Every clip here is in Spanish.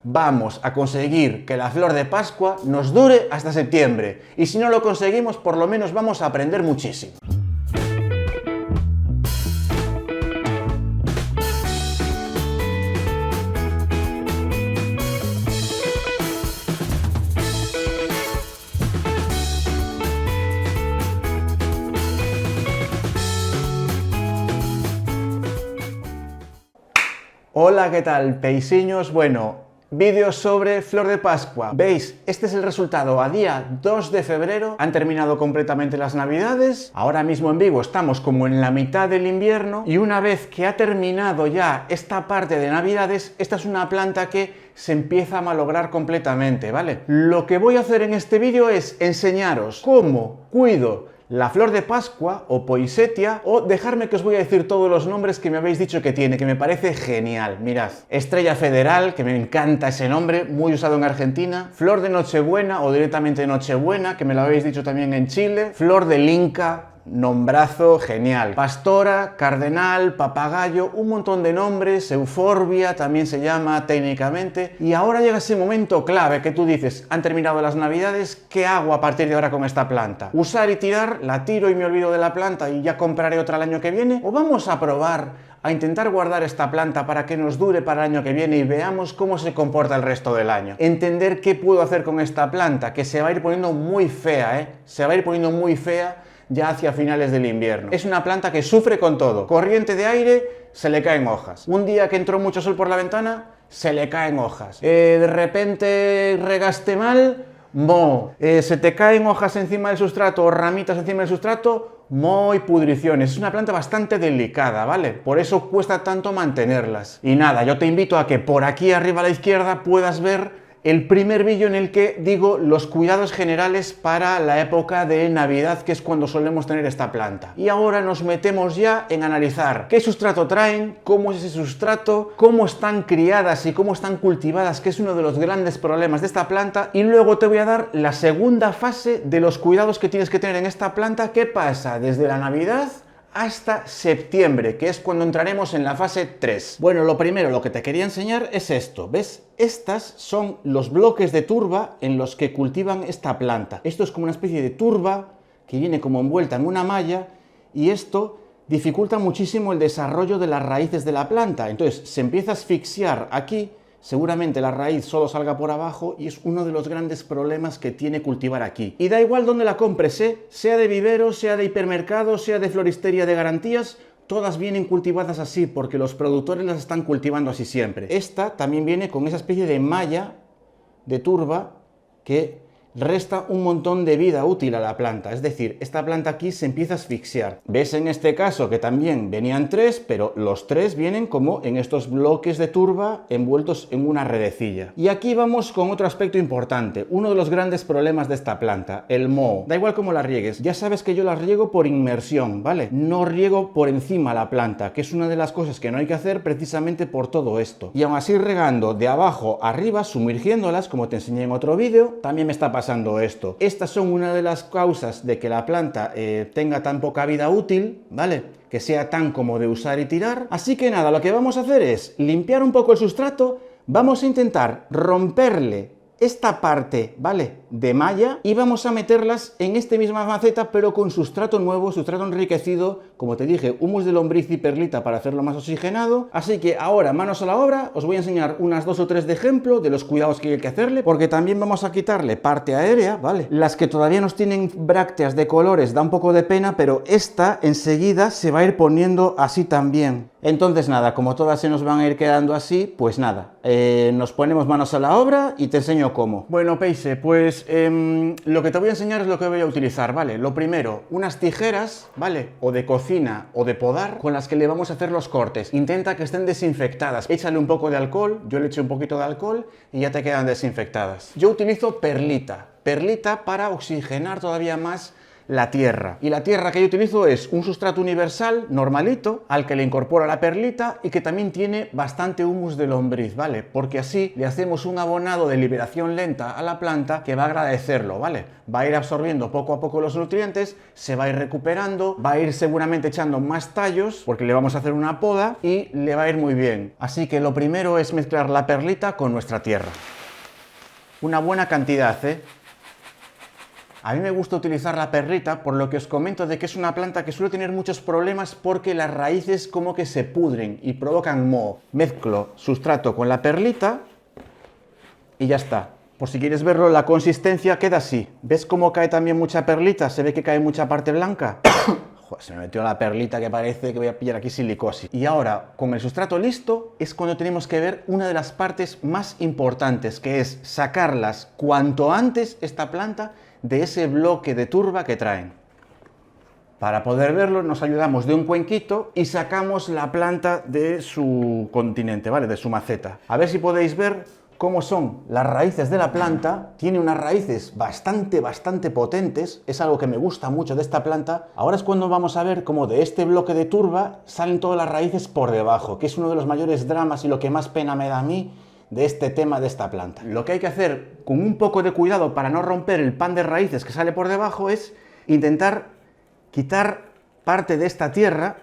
vamos a conseguir que la flor de Pascua nos dure hasta septiembre. Y si no lo conseguimos, por lo menos vamos a aprender muchísimo. Hola, ¿qué tal, peisiños? Bueno, vídeo sobre flor de Pascua. ¿Veis? Este es el resultado a día 2 de febrero. Han terminado completamente las navidades. Ahora mismo en Vigo estamos como en la mitad del invierno. Y una vez que ha terminado ya esta parte de navidades, esta es una planta que se empieza a malograr completamente, ¿vale? Lo que voy a hacer en este vídeo es enseñaros cómo cuido la flor de Pascua o poinsettia, o dejarme que os voy a decir todos los nombres que me habéis dicho que tiene, que me parece genial. Mirad, estrella federal, que me encanta ese nombre, muy usado en Argentina, flor de Nochebuena o directamente Nochebuena, que me lo habéis dicho también en Chile, flor del Inca, nombrazo genial, pastora, cardenal, papagayo, un montón de nombres, euforbia también se llama técnicamente. Y ahora llega ese momento clave que tú dices, han terminado las navidades, ¿qué hago a partir de ahora con esta planta? ¿Usar y tirar? ¿La tiro y me olvido de la planta y ya compraré otra el año que viene? ¿O vamos a probar a intentar guardar esta planta para que nos dure para el año que viene y veamos cómo se comporta el resto del año? Entender qué puedo hacer con esta planta, que se va a ir poniendo muy fea, se va a ir poniendo muy fea ya hacia finales del invierno. Es una planta que sufre con todo. Corriente de aire, se le caen hojas. Un día que entró mucho sol por la ventana, se le caen hojas. De repente regaste mal, se te caen hojas encima del sustrato o ramitas encima del sustrato, y pudriciones. Es una planta bastante delicada, ¿vale? Por eso cuesta tanto mantenerlas. Y nada, yo te invito a que por aquí arriba a la izquierda puedas ver el primer vídeo en el que digo los cuidados generales para la época de Navidad, que es cuando solemos tener esta planta. Y ahora nos metemos ya en analizar qué sustrato traen, cómo es ese sustrato, cómo están criadas y cómo están cultivadas, que es uno de los grandes problemas de esta planta. Y luego te voy a dar la segunda fase de los cuidados que tienes que tener en esta planta, que pasa desde la Navidad hasta septiembre, que es cuando entraremos en la fase 3. Bueno, lo primero, lo que te quería enseñar es esto, ¿ves? Estas son los bloques de turba en los que cultivan esta planta. Esto es como una especie de turba que viene como envuelta en una malla y esto dificulta muchísimo el desarrollo de las raíces de la planta. Entonces, se empieza a asfixiar aquí. Seguramente la raíz solo salga por abajo y es uno de los grandes problemas que tiene cultivar aquí. Y da igual dónde la compres, sea de vivero, sea de hipermercado, sea de floristería de garantías, todas vienen cultivadas así porque los productores las están cultivando así siempre. Esta también viene con esa especie de malla de turba que resta un montón de vida útil a la planta, es decir, esta planta aquí se empieza a asfixiar. Ves en este caso que también venían tres, pero los tres vienen como en estos bloques de turba envueltos en una redecilla. Y aquí vamos con otro aspecto importante, uno de los grandes problemas de esta planta, el moho. Da igual cómo la riegues, ya sabes que yo la riego por inmersión, ¿vale? No riego por encima la planta, que es una de las cosas que no hay que hacer precisamente por todo esto. Y aún así regando de abajo arriba, sumergiéndolas, como te enseñé en otro vídeo, también me está pasando esto. Estas son una de las causas de que la planta tenga tan poca vida útil, ¿vale? Que sea tan como de usar y tirar. Así que nada, lo que vamos a hacer es limpiar un poco el sustrato, vamos a intentar romperle esta parte, ¿vale?, de malla y vamos a meterlas en esta misma maceta pero con sustrato nuevo, sustrato enriquecido, como te dije, humus de lombriz y perlita para hacerlo más oxigenado. Así que ahora, manos a la obra, os voy a enseñar unas 2 o 3 de ejemplo de los cuidados que hay que hacerle, porque también vamos a quitarle parte aérea, ¿vale? Las que todavía nos tienen brácteas de colores da un poco de pena, pero esta enseguida se va a ir poniendo así también. Entonces nada, como todas se nos van a ir quedando así, pues nada, nos ponemos manos a la obra y te enseño cómo. Bueno, Peise, pues lo que te voy a enseñar es lo que voy a utilizar, ¿vale? Lo primero, unas tijeras, ¿vale? O de cocina o de podar, con las que le vamos a hacer los cortes. Intenta que estén desinfectadas. Échale un poco de alcohol, yo le eché un poquito de alcohol y ya te quedan desinfectadas. Yo utilizo perlita para oxigenar todavía más la tierra. Y la tierra que yo utilizo es un sustrato universal, normalito, al que le incorporo la perlita y que también tiene bastante humus de lombriz, ¿vale? Porque así le hacemos un abonado de liberación lenta a la planta que va a agradecerlo, ¿vale? Va a ir absorbiendo poco a poco los nutrientes, se va a ir recuperando, va a ir seguramente echando más tallos, porque le vamos a hacer una poda y le va a ir muy bien. Así que lo primero es mezclar la perlita con nuestra tierra. Una buena cantidad, ¿eh? A mí me gusta utilizar la perlita por lo que os comento de que es una planta que suele tener muchos problemas porque las raíces como que se pudren y provocan moho. Mezclo sustrato con la perlita y ya está. Por si quieres verlo, la consistencia queda así. ¿Ves cómo cae también mucha perlita? ¿Se ve que cae mucha parte blanca? Joder, se me metió la perlita que parece que voy a pillar aquí silicosis. Y ahora, con el sustrato listo, es cuando tenemos que ver una de las partes más importantes, que es sacarlas cuanto antes esta planta de ese bloque de turba que traen. Para poder verlo nos ayudamos de un cuenquito y sacamos la planta de su continente, ¿vale? De su maceta. A ver si podéis ver cómo son las raíces de la planta. Tiene unas raíces bastante potentes, es algo que me gusta mucho de esta planta. Ahora es cuando vamos a ver cómo de este bloque de turba salen todas las raíces por debajo, que es uno de los mayores dramas y lo que más pena me da a mí de este tema de esta planta. Lo que hay que hacer con un poco de cuidado para no romper el pan de raíces que sale por debajo es intentar quitar parte de esta tierra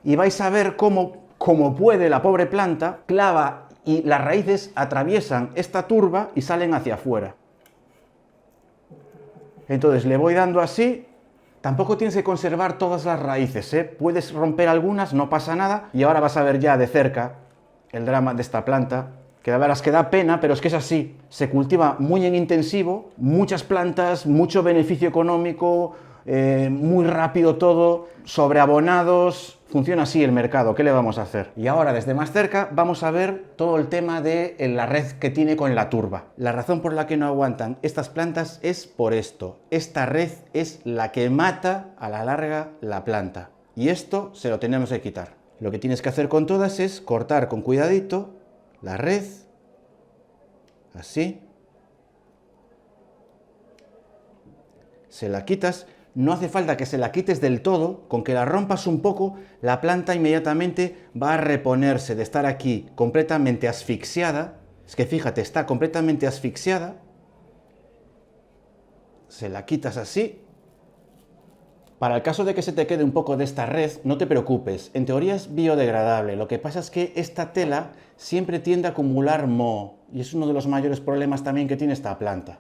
y vais a ver cómo puede la pobre planta clava y las raíces atraviesan esta turba y salen hacia afuera. Entonces le voy dando así. Tampoco tienes que conservar todas las raíces, ¿eh? Puedes romper algunas, no pasa nada. Y ahora vas a ver ya de cerca el drama de esta planta, que la verdad es que da pena, pero es que es así. Se cultiva muy en intensivo, muchas plantas, mucho beneficio económico, muy rápido todo, sobreabonados. Funciona así el mercado, ¿qué le vamos a hacer? Y ahora, desde más cerca, vamos a ver todo el tema de la red que tiene con la turba. La razón por la que no aguantan estas plantas es por esto. Esta red es la que mata a la larga la planta. Y esto se lo tenemos que quitar. Lo que tienes que hacer con todas es cortar con cuidadito la red, así. Se la quitas. No hace falta que se la quites del todo, con que la rompas un poco, la planta inmediatamente va a reponerse de estar aquí completamente asfixiada. Es que fíjate, está completamente asfixiada. Se la quitas así. Para el caso de que se te quede un poco de esta red, no te preocupes, en teoría es biodegradable. Lo que pasa es que esta tela siempre tiende a acumular moho, y es uno de los mayores problemas también que tiene esta planta.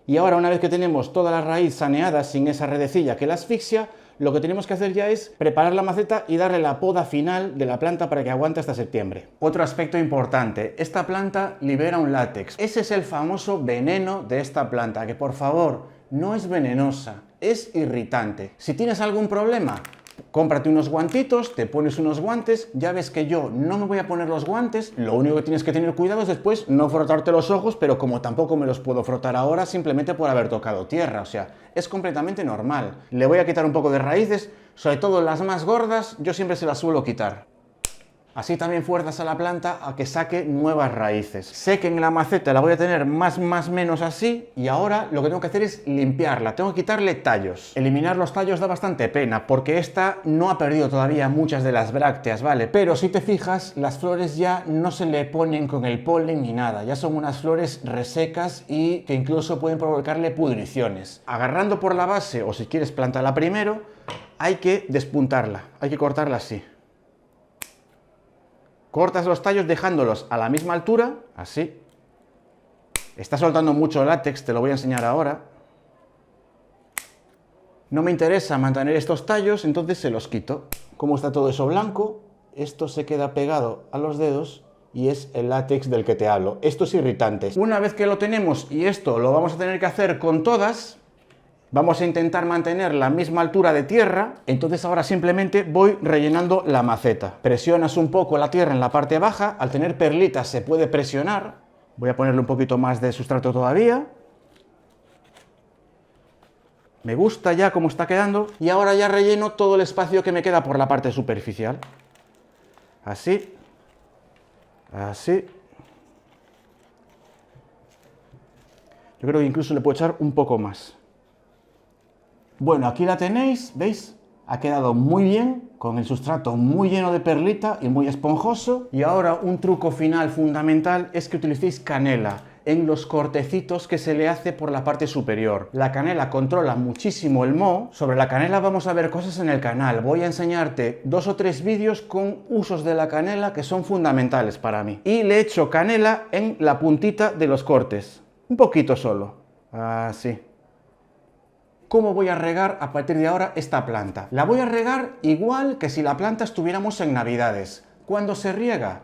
Y ahora, una vez que tenemos toda la raíz saneada sin esa redecilla que la asfixia, lo que tenemos que hacer ya es preparar la maceta y darle la poda final de la planta para que aguante hasta septiembre. Otro aspecto importante, esta planta libera un látex. Ese es el famoso veneno de esta planta, que por favor, no es venenosa, es irritante. Si tienes algún problema, cómprate unos guantitos, te pones unos guantes. Ya ves que yo no me voy a poner los guantes. Lo único que tienes que tener cuidado es después no frotarte los ojos, pero como tampoco me los puedo frotar ahora simplemente por haber tocado tierra, o sea, es completamente normal. Le voy a quitar un poco de raíces, sobre todo las más gordas, yo siempre se las suelo quitar. Así también fuerzas a la planta a que saque nuevas raíces. Sé que en la maceta la voy a tener más menos así, y ahora lo que tengo que hacer es limpiarla. Tengo que quitarle tallos. Eliminar los tallos da bastante pena, porque esta no ha perdido todavía muchas de las brácteas, ¿vale? Pero si te fijas, las flores ya no se le ponen con el polen ni nada. Ya son unas flores resecas y que incluso pueden provocarle pudriciones. Agarrando por la base, o si quieres plantarla primero, hay que despuntarla. Hay que cortarla así. Cortas los tallos dejándolos a la misma altura, así. Está soltando mucho látex, te lo voy a enseñar ahora. No me interesa mantener estos tallos, entonces se los quito. Como está todo eso blanco, esto se queda pegado a los dedos y es el látex del que te hablo. Esto es irritante. Una vez que lo tenemos, y esto lo vamos a tener que hacer con todas, vamos a intentar mantener la misma altura de tierra. Entonces ahora simplemente voy rellenando la maceta. Presionas un poco la tierra en la parte baja. Al tener perlitas se puede presionar. Voy a ponerle un poquito más de sustrato todavía. Me gusta ya cómo está quedando. Y ahora ya relleno todo el espacio que me queda por la parte superficial. Así. Así. Yo creo que incluso le puedo echar un poco más. Bueno, aquí la tenéis, ¿veis? Ha quedado muy bien, con el sustrato muy lleno de perlita y muy esponjoso. Y ahora un truco final fundamental es que utilicéis canela en los cortecitos que se le hace por la parte superior. La canela controla muchísimo el moho. Sobre la canela vamos a ver cosas en el canal. Voy a enseñarte 2 o 3 vídeos con usos de la canela que son fundamentales para mí. Y le echo canela en la puntita de los cortes. Un poquito solo. Así. ¿Cómo voy a regar a partir de ahora esta planta? La voy a regar igual que si la planta estuviéramos en Navidades. ¿Cuándo se riega?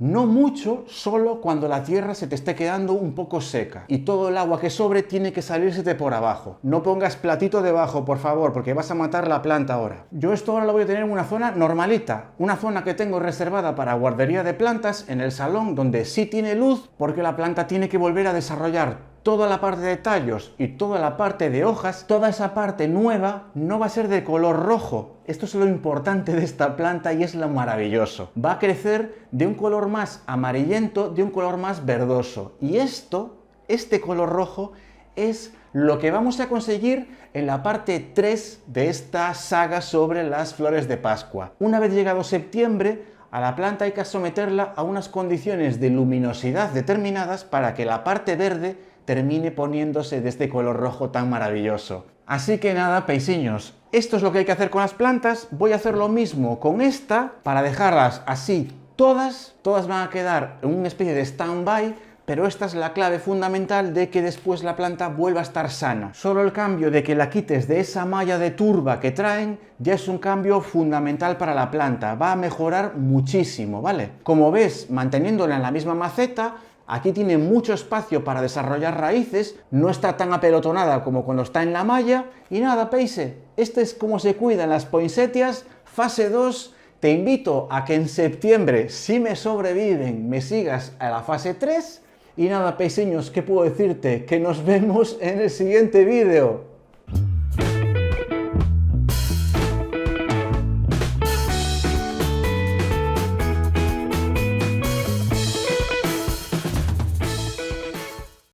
No mucho, solo cuando la tierra se te esté quedando un poco seca y todo el agua que sobre tiene que salírsete por abajo. No pongas platito debajo, por favor, porque vas a matar la planta ahora. Yo esto ahora lo voy a tener en una zona normalita, una zona que tengo reservada para guardería de plantas en el salón, donde sí tiene luz, porque la planta tiene que volver a desarrollar toda la parte de tallos y toda la parte de hojas. Toda esa parte nueva no va a ser de color rojo. Esto es lo importante de esta planta y es lo maravilloso. Va a crecer de un color más amarillento, de un color más verdoso. Y este color rojo, es lo que vamos a conseguir en la parte 3 de esta saga sobre las flores de Pascua. Una vez llegado septiembre, a la planta hay que someterla a unas condiciones de luminosidad determinadas para que la parte verde termine poniéndose de este color rojo tan maravilloso. Así que nada, peisiños, esto es lo que hay que hacer con las plantas. Voy a hacer lo mismo con esta para dejarlas así todas van a quedar en una especie de stand-by, pero esta es la clave fundamental de que después la planta vuelva a estar sana. Solo el cambio de que la quites de esa malla de turba que traen ya es un cambio fundamental para la planta. Va a mejorar muchísimo, ¿vale? Como ves, manteniéndola en la misma maceta, aquí tiene mucho espacio para desarrollar raíces, no está tan apelotonada como cuando está en la malla. Y nada, peise, este es como se cuidan las poinsettias, fase 2. Te invito a que en septiembre, si me sobreviven, me sigas a la fase 3. Y nada, peisiños, ¿qué puedo decirte? Que nos vemos en el siguiente vídeo.